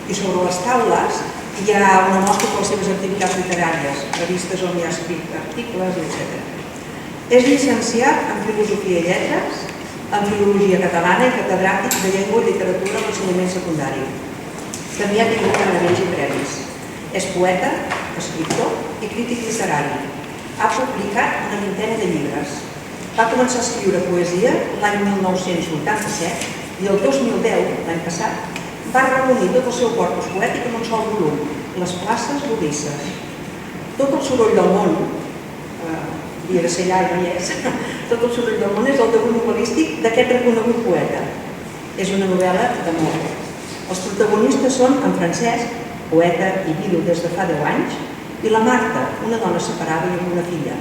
I sobre les taules hi ha una mostra per les seves activitats literàries, revistes on hi ha escrit articles, etc. És llicenciat en Filosofia i Lletres, en Filologia Catalana i catedràtic de Llengua i Literatura a l'ensenyament secundari. També ha tingut premis i premis. És poeta, escriptor i crític literari. Ha publicat una vintena de llibres. Va començar a escriure poesia l'any 1987 i el 2010, l'any passat, va reunir tot el seu corpus poètic en un sol volum, Les places d'Ulisses. Tot el soroll del món, havia de ser allà i no hi és, tot el soroll del món és el debut novel·lístic d'aquest reconegut poeta. És una novel·la d'amor. Els protagonistes són en Francesc, poeta i vidu des de fa 10 anys, i la Marta, una dona separada i amb una filla.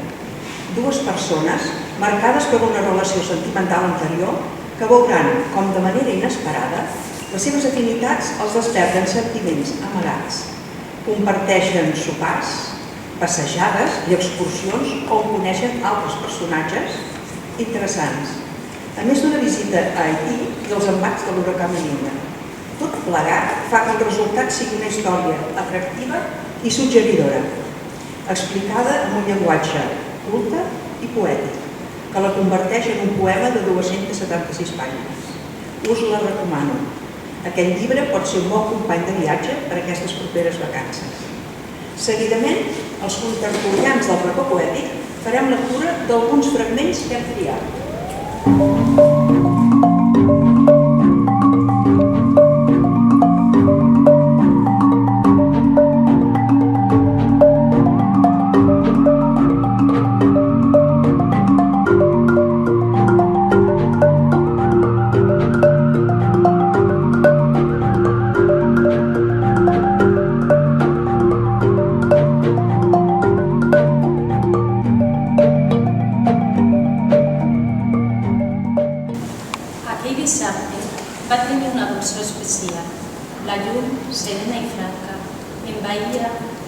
Dues persones marcades per una relació sentimental anterior que veuran com de manera inesperada les seves afinitats els desperten sentiments amagats. Comparteixen sopars, passejades i excursions on coneixen altres personatges interessants, a més d'una visita a Haití i els embats de l'huracà Melina. Tot plegat fa que el resultat sigui una història atractiva i suggeridora, explicada en un llenguatge culte i poètic, que la converteix en un poema de 276 pàgines. Us la recomano. Aquest llibre pot ser un bon company de viatge per a aquestes properes vacances. Seguidament, els contertulians del racó poètic farem lectura d'alguns fragments que hem triat.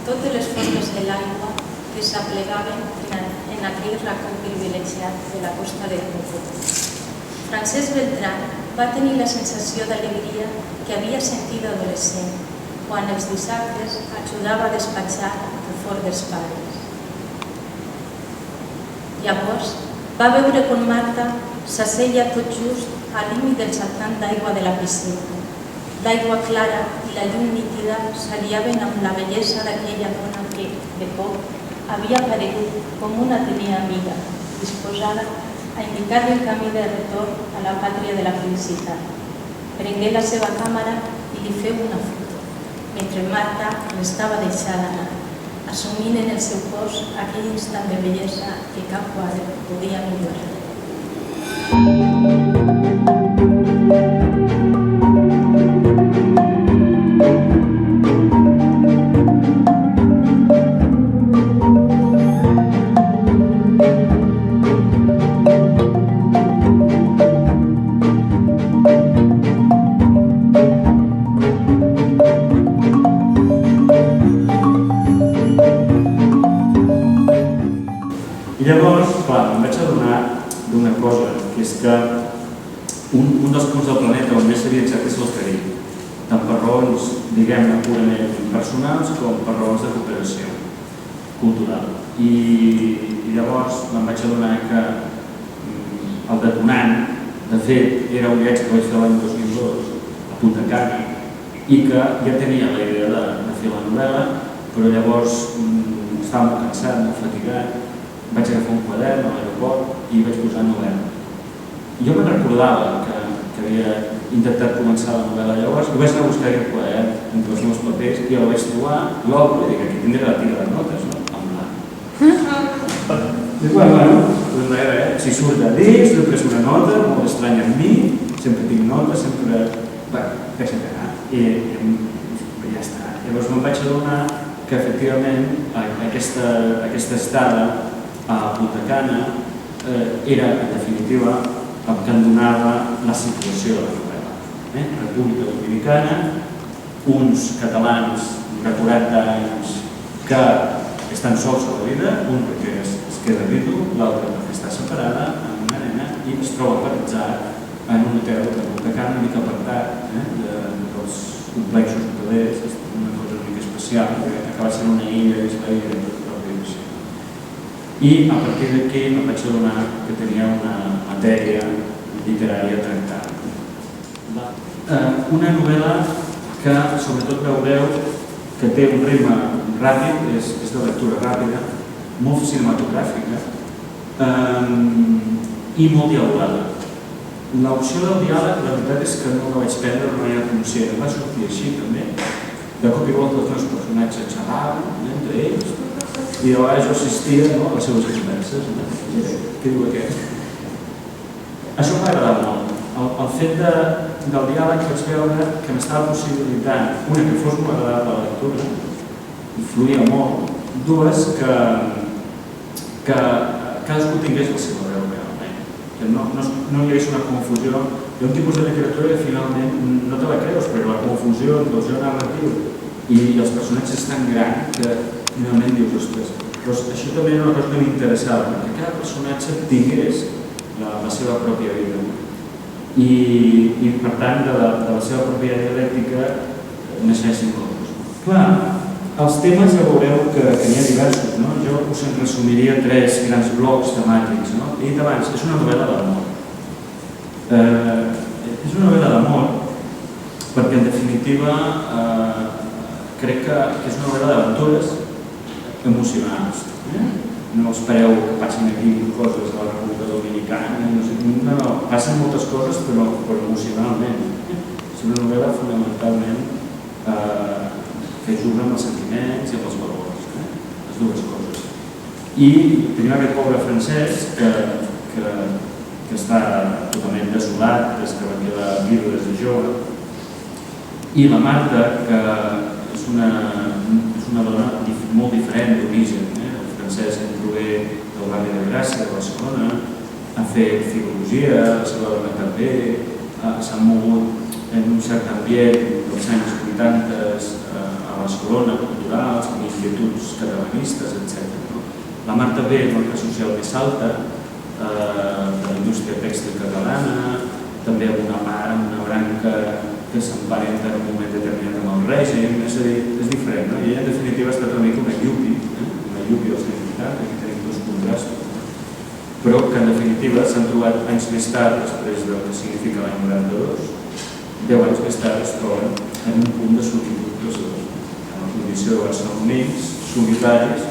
Totes les formes de l'aigua que s'aplegaven en aquell racó privilegiat de la costa de Cuba. Francesc Beltrán va tenir la sensació d'alegria que havia sentit adolescent quan els dissabtes ajudava a despatxar el fort dels pares. Llavors va veure com Marta s'asseia tot just al límit del saltant d'aigua de la piscina. L'aigua clara i la llum nítida s'aliaven amb la bellesa d'aquella dona que, de cop, havia aparegut com una tenia amiga, disposada a indicar-li el camí de retorn a la pàtria de la felicitat. Prengué la seva càmera i li feu una foto, mentre Marta l'estava deixant anar, assumint en el seu cos aquell instant de bellesa que cap quadre podia millorar. Llavors, clar, em vaig adonar d'una cosa, que és que un dels punts del planeta on més s'havia exacte és el Carib, tant per raons, diguem-ne, purament personals com per raons de cooperació cultural. I llavors me'n vaig adonar que el detonant, de fet, era un viatge que vaig fer l'any 2002 a Punta Cana i que ja tenia la idea de fer la novel·la, però llavors estava molt cansat, molt fatigat. Vaig agafar un quadern a l'aeroport i vaig posar novel·la. Jo me'n recordava que havia intentat començar la novel·la llavors i vaig anar a buscar aquest quadern entre els meus papers i el vaig trobar i l'obro i dic, aquí tindré la tira de notes, no? Amb la... Dic, bueno, doncs res, si surt de dins, he pres una nota, molt estrany amb mi, sempre tinc notes, sempre... Bueno, deixa anar. I ja està. Llavors me'n vaig adonar que efectivament aquesta estada a Punta Cana era, en definitiva, el que em donava la situació de la novel·la. República Dominicana, uns catalans de 40 anys que estan sols a la vida, un perquè es queda vidu, l'altre perquè està separada amb una nena i es troba paratzat en un hotel de Punta Cana, una mica apartat dels complexos Calders, és una cosa una mica especial, que acaba sent una illa i es veia en tota la direcció. I a partir d'aquí em vaig adonar que tenia una matèria literària tractada. Una novel·la que sobretot veureu que té un ritme ràpid, és de lectura ràpida, molt cinematogràfica i molt dialogada. L'opció del diàleg, la veritat és que no la vaig prendre de manera conscient, va sortir així també. De cop i volta els meus personatges xerraven entre ells i de vegades jo assistia a les seves converses. Què diu aquest? Això m'ha agradat molt. El fet del diàleg vaig veure que m'estava possibilitant, una, que fos molt agradable la lectura, i fluïa molt, dues, que cadascú tingués la seva veu realment, que no hi hagués una confusió. Hi ha un tipus de literatura que finalment no te la creus, però la confusió entre el joc narratiu i els personatges tan gran que finalment dius, ostres, però això també era una cosa que m'interessava, que cada personatge tingués la seva pròpia vida i per tant de la seva pròpia dialèctica naixessin coses. Clar, els temes ja veureu que n'hi ha diversos, no? Jo us en resumiria 3 grans blocs temàtics, no? He dit abans, és una novel·la d'amor. És una novel·la d'amor perquè en definitiva crec que és una novel·la d'aventures emocionals. No espereu que passin aquí coses a la República Dominicana, no, passen moltes coses però emocionalment. És una novel·la fonamentalment que juga amb els sentiments i amb els valors, les dues coses. I tenim aquest pobre francès que està totalment desolat des que va quedar viu des de jove, i la Marta, que és una dona molt diferent d'origen. El francès prové del barri de Gràcia, de Barcelona, ha fet filologia, la seva dona també, s'ha mogut en un cert ambient dels anys 80 a Barcelona, culturals, amb inquietuds catalanistes, etc. La Marta ve d'una classe social més alta, de la indústria tèxtil catalana, també amb una part, amb una branca que s'emparenta en un moment determinat amb el règim, és a dir, és diferent, no? I ella en definitiva ha estat una mica una iupi dels 80, aquí tenim dos contrastos, però que en definitiva s'han trobat anys més tard, després del que significa l'any 92, 10 anys més tard es troben en un punt de solitud, en la condició de barcelonins, solitaris,